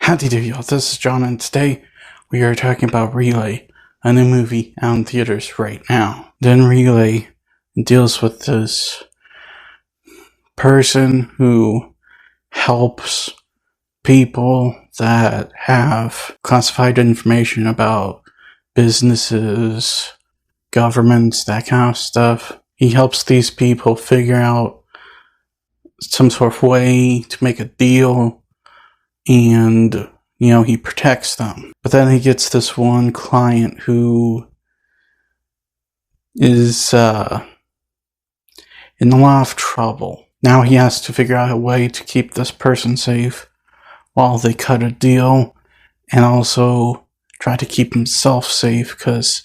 Howdy do y'all, this is John, and today we are talking about Relay, a new movie out in theaters right now. Then Relay deals with this person who helps people that have classified information about businesses, governments, that kind of stuff. He helps these people figure out some sort of way to make a deal, and, he protects them. But then he gets this one client who is in a lot of trouble. Now he has to figure out a way to keep this person safe while they cut a deal, and also try to keep himself safe, because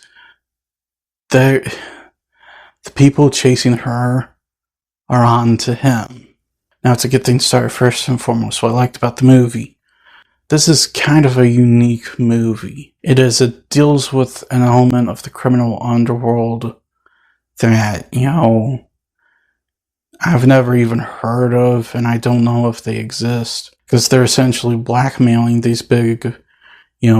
the people chasing her are on to him. Now, to get things started, first and foremost, what I liked about the movie. This is kind of a unique movie. It deals with an element of the criminal underworld that, I've never even heard of, and I don't know if they exist. Because they're essentially blackmailing these big,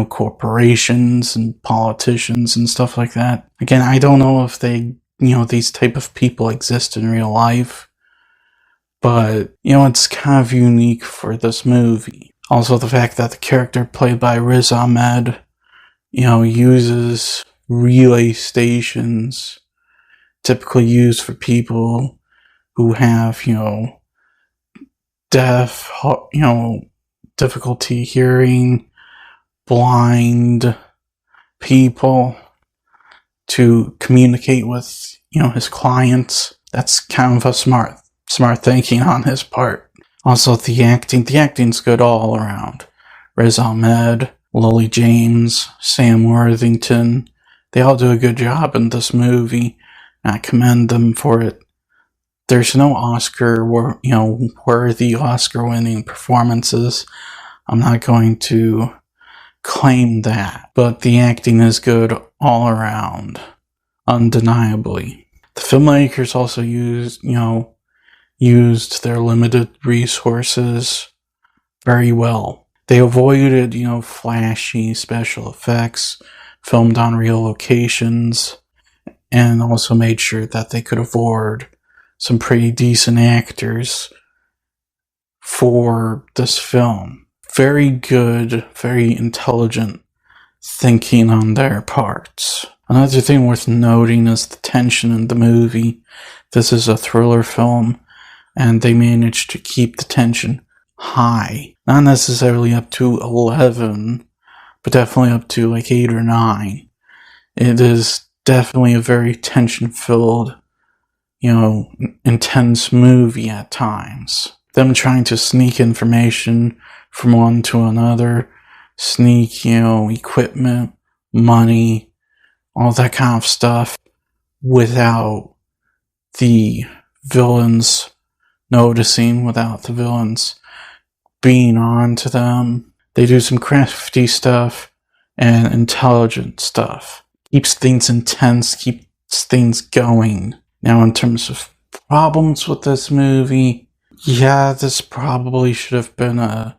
corporations and politicians and stuff like that. Again, I don't know if they, these type of people exist in real life. But, it's kind of unique for this movie. Also, the fact that the character played by Riz Ahmed, uses relay stations typically used for people who have, deaf, difficulty hearing, blind people to communicate with, his clients. That's kind of a smart thinking on his part. Also, the acting's good all around. Riz Ahmed, Lily James, Sam Worthington, they all do a good job in this movie. I commend them for it. There's no worthy Oscar-winning performances. I'm not going to claim that, but the acting is good all around, undeniably. The filmmakers also used their limited resources very well. They avoided, flashy special effects, filmed on real locations, and also made sure that they could afford some pretty decent actors for this film. Very good, very intelligent thinking on their parts. Another thing worth noting is the tension in the movie. This is a thriller film, and they managed to keep the tension high. Not necessarily up to 11, but definitely up to 8 or 9. It is definitely a very tension-filled, intense movie at times. Them trying to sneak information from one to another, sneak, equipment, money, all that kind of stuff, without the villains noticing, without the villains being on to them. They do some crafty stuff and intelligent stuff. Keeps things intense, keeps things going. Now, in terms of problems with this movie, this probably should have been a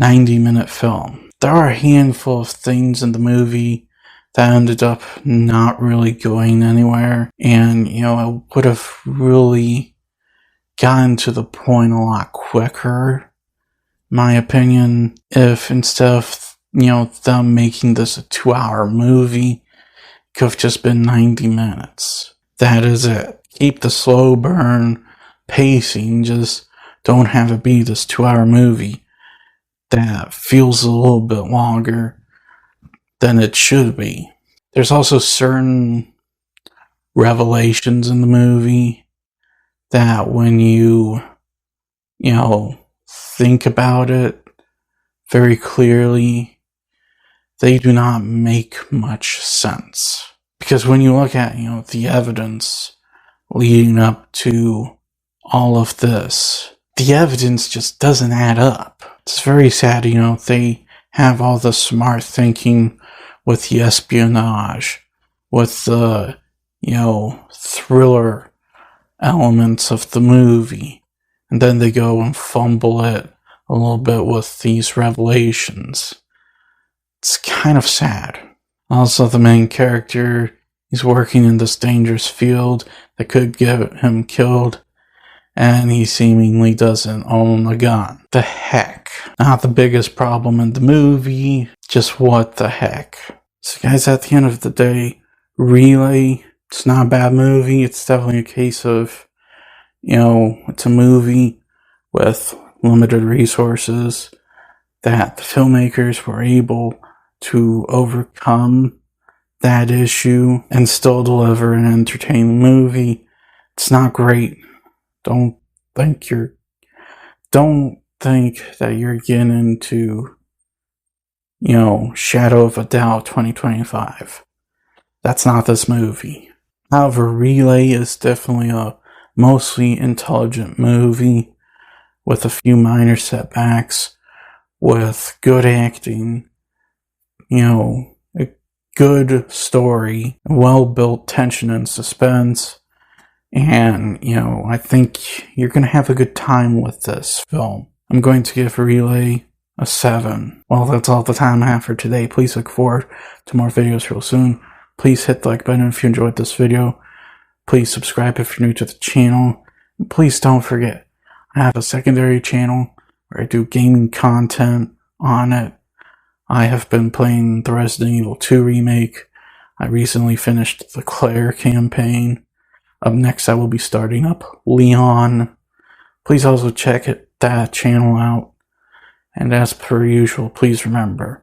90-minute film. There are a handful of things in the movie that ended up not really going anywhere, and, I would have really gotten to the point a lot quicker, in my opinion, if instead of, them making this a 2-hour movie, it could have just been 90 minutes. That is it. Keep the slow burn pacing, just don't have it be this 2-hour movie that feels a little bit longer than it should be. There's also certain revelations in the movie that when you think about it very clearly, they do not make much sense. Because when you look at, the evidence leading up to all of this, the evidence just doesn't add up. It's very sad, they have all the smart thinking with the espionage, with the, thriller elements of the movie, and then they go and fumble it a little bit with these revelations. It's kind of sad. Also, the main character, he's working in this dangerous field that could get him killed, and he seemingly doesn't own a gun. The heck? Not the biggest problem in the movie, just what the heck. So guys, at the end of the day, Relay, it's not a bad movie. It's definitely a case of, it's a movie with limited resources that the filmmakers were able to overcome that issue and still deliver an entertaining movie. It's not great. Don't think that you're getting into, Shadow of a Doubt 2025. That's not this movie. However, Relay is definitely a mostly intelligent movie with a few minor setbacks, with good acting, a good story, well-built tension and suspense, and, I think you're going to have a good time with this film. I'm going to give Relay a 7. Well, that's all the time I have for today. Please look forward to more videos real soon. Please hit the like button if you enjoyed this video. Please subscribe if you're new to the channel. And please don't forget, I have a secondary channel where I do gaming content on it. I have been playing the Resident Evil 2 remake. I recently finished the Claire campaign. Up next, I will be starting up Leon. Please also check that channel out. And as per usual, please remember,